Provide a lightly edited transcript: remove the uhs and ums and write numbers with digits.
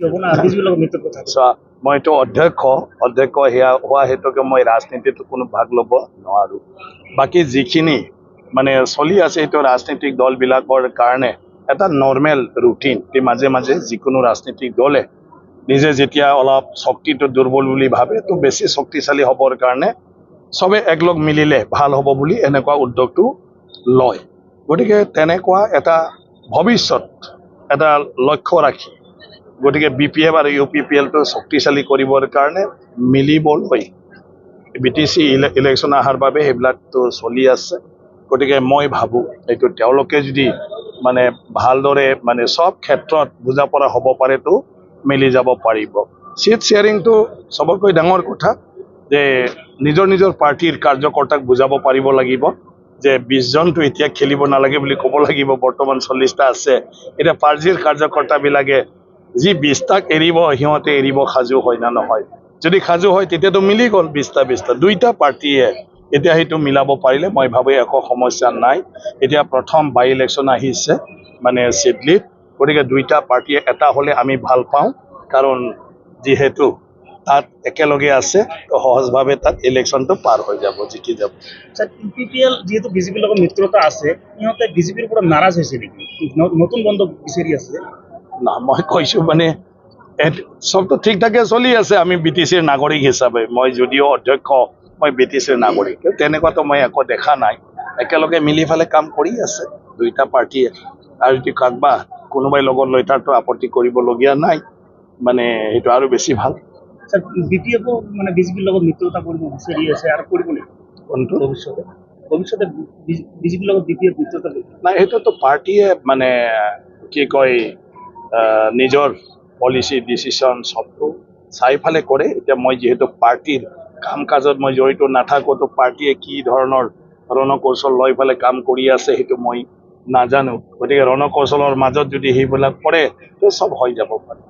হ'ব না বিজেপিৰ লগত মিত্ৰতা কথা চোৱা মইতো অধ্যক্ষ সেয়া হোৱা হেতুকে মই ৰাজনীতিত কোনো ভাগ ল'ব নোৱাৰোঁ বাকী যিখিনি মানে চলি আছে সেইটো ৰাজনৈতিক দলবিলাকৰ কাৰণে এটা নৰ্মেল ৰুটিন মাজে মাজে যিকোনো ৰাজনৈতিক দলে নিজে যেতিয়া অলপ শক্তিটো দুৰ্বল বুলি ভাবে তো বেছি শক্তিশালী হ'বৰ কাৰণে চবে একলগ মিলিলে ভাল হ'ব বুলি এনেকুৱা উদ্যোগটো লয় গতিকে তেনেকুৱা এটা ভৱিষ্যত এটা লক্ষ্য ৰাখি গতিকে BPF আৰু UPPLটো শক্তিশালী কৰিবৰ কাৰণে মিলিবলৈ BTC ইলেকশ্যন অহাৰ বাবে সেইবিলাকতো চলি আছে গতিকে মই ভাবোঁ এইটো তেওঁলোকে যদি মানে ভালদৰে মানে সব ক্ষেত্ৰত বুজা পৰা হ'ব পাৰেতো মিলি যাব পাৰিব চিট শ্বেয়াৰিংটো সবতকৈ ডাঙৰ কথা যে নিজৰ পাৰ্টিৰ কাৰ্যকৰ্তাক বুজাব পাৰিব লাগিব যে 20 জনটো এতিয়া খেলিব নালাগে বুলি ক'ব লাগিব বৰ্তমান 40টা আছে এতিয়া পাৰ্টিৰ কাৰ্যকৰ্তাবিলাকে যি 20টাক এৰিব সিহঁতে এৰিব সাজু হয় না নহয় যদি সাজু হয় তেতিয়াতো মিলি গ'ল 20টা দুইটা পাৰ্টিয়ে এতিয়া সেইটো মিলাব পাৰিলে মই ভাবোঁ একো সমস্যা নাই এতিয়া প্ৰথম বাই ইলেকশ্যন আহিছে মানে চিডলিত গতিকে দুইটা পাৰ্টিয়ে এটা হ'লে আমি ভাল পাওঁ কাৰণ যিহেতু তাত একেলগে আছে তো সহজভাৱে তাত ইলেকশ্যনটো পাৰ হৈ যাব জিকি যাব UPPL যিহেতু বিজেপিৰ লগত মিত্ৰতা আছে সিহঁতে বিজেপিৰ পৰা নাৰাজ হৈছে নেকি নতুন বন্ধ বিচাৰি আছে না মই কৈছোঁ মানে সবটো ঠিক ঠাকে চলি আছে আমি BTCৰ নাগৰিক হিচাপে মই যদিও অধ্যক্ষ মই BTCৰ নাগৰিক তেনেকুৱাতো মই একো দেখা নাই একেলগে মিলি ফালে কাম কৰি আছে দুইটা পাৰ্টিয়ে আৰু যদি কাকবা কোনোবাই লগত লৈ তাৰতো আপত্তি কৰিবলগীয়া নাই মানে সেইটো আৰু বেছি ভাল BPFও মানে বিজেপিৰ লগত মিত্ৰতা কৰিব বিচাৰি আছে আৰু কৰিব নেকি কোনটো ভৱিষ্যতে বিজেপিৰ লগত BPF মিত্ৰতা নাই সেইটোতো পাৰ্টিয়ে মানে কি কয় নিজৰ পলিচি ডিচিশ্যন সবটো চাৰিফালে কৰে এতিয়া মই যিহেতু পাৰ্টিৰ কাম কাজত মই জড়িত নাথাকোঁ তো পাৰ্টিয়ে কি ধৰণৰ ৰণকৌশল লৈ পেলাই কাম কৰি আছে সেইটো মই নাজানো গতিকে ৰণকৌশলৰ মাজত যদি সেইবিলাক পৰে তো সব হৈ যাব পাৰে